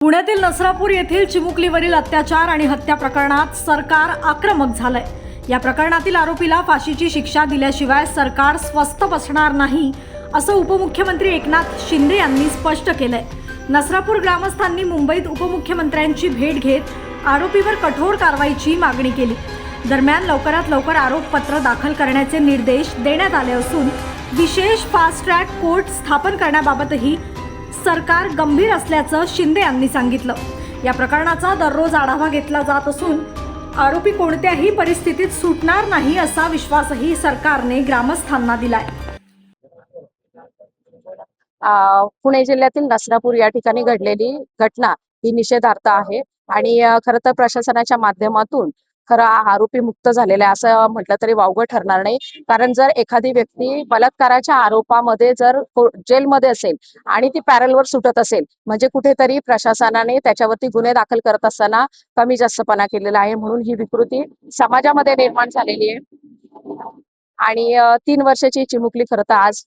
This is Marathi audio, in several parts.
पुण्यातील नसरापूर येथील चिमुकलीवरील अत्याचार आणि हत्या प्रकरणात सरकार आक्रमक झालंय। या प्रकरणातील आरोपीला फाशीची शिक्षा दिल्याशिवाय सरकार स्वस्थ बसणार नाही, असं उपमुख्यमंत्री एकनाथ शिंदे यांनी स्पष्ट केलंय। नसरापूर ग्रामस्थांनी मुंबईत उपमुख्यमंत्र्यांची भेट घेत आरोपीवर कठोर कारवाईची मागणी केली। दरम्यान लवकरात लवकर आरोपपत्र दाखल करण्याचे निर्देश देण्यात आले असून विशेष फास्ट ट्रॅक कोर्ट स्थापन करण्याबाबतही सरकार गंभीर असल्याचं शिंदे यांनी सांगितलं। या प्रकरणाचा दररोज आढावा घेतला जात असून आरोपी कोणत्याही परिस्थितीत सुटणार नाही असा विश्वासही सरकारने ग्रामस्थांना दिलाय। पुणे जिल्ह्यातील नसरापूर या ठिकाणी घडलेली घटना ही निषेधार्थ आहे आणि खरं तर प्रशासनाच्या माध्यमातून खरा आरोपी मुक्त झालेला आहे असं म्हटलं तरी वावगं ठरणार नाही। कारण जर एखादी व्यक्ती बलात्काराच्या आरोपामध्ये जर जेलमध्ये असेल आणि ती पॅरलवर सुटत असेल म्हणजे कुठेतरी प्रशासनाने त्याच्यावरती गुन्हे दाखल करत असताना कमी जास्तपणा केलेला आहे, म्हणून ही विकृती समाजामध्ये निर्माण झालेली आहे। आणि 3 वर्षाची चिमुकली खरं तर आज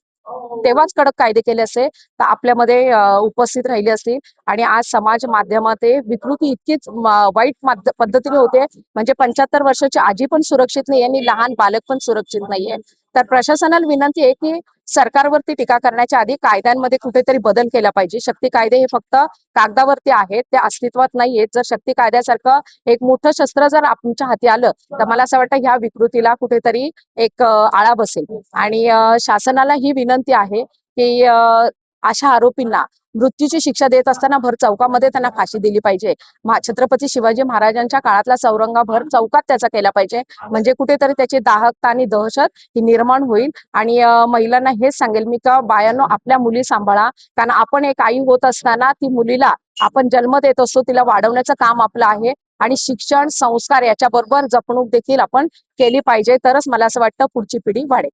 तेव्हाच कडक कायदे केले असते तर आपल्यामध्ये उपस्थित राहिली असती। आणि आज समाज माध्यमात विकृती इतकीच वाईट पद्धतीने होते, म्हणजे 75 वर्षाची आजी पण सुरक्षित नाही आणि लहान बालक पण सुरक्षित नाहीये। तर प्रशासनाला विनंती आहे की सरकारवरती टीका करण्याच्या आधी कायद्यांमध्ये कुठेतरी बदल केला पाहिजे। शक्ती कायदे हे फक्त कागदावरती आहेत, ते अस्तित्वात नाहीयेत। जर शक्ती कायद्यासारखं एक मोठं शस्त्र जर आमच्या हाती आलं तर मला असं वाटतं ह्या विकृतीला कुठेतरी एक आळा बसेल। आणि शासनाला ही विनंती आहे की अशा आरोपींना मृत्यूची शिक्षा देत असताना भर चौकामध्ये त्यांना फाशी दिली पाहिजे। छत्रपती शिवाजी महाराजांच्या काळातला चौरंगा भर चौकात त्याचा केला पाहिजे, म्हणजे कुठेतरी त्याची दाहकता आणि दहशत ही निर्माण होईल। आणि महिलांना हेच सांगेल मी का बायांनो, आपल्या मुली सांभाळा, कारण आपण एक आई होत असताना ती मुलीला आपण जन्म देत असतो, तिला वाढवण्याचं काम आपलं आहे। आणि शिक्षण संस्कार याच्याबरोबर जपणूक देखील आपण केली पाहिजे, तरच मला असं वाटतं पुढची पिढी वाढेल।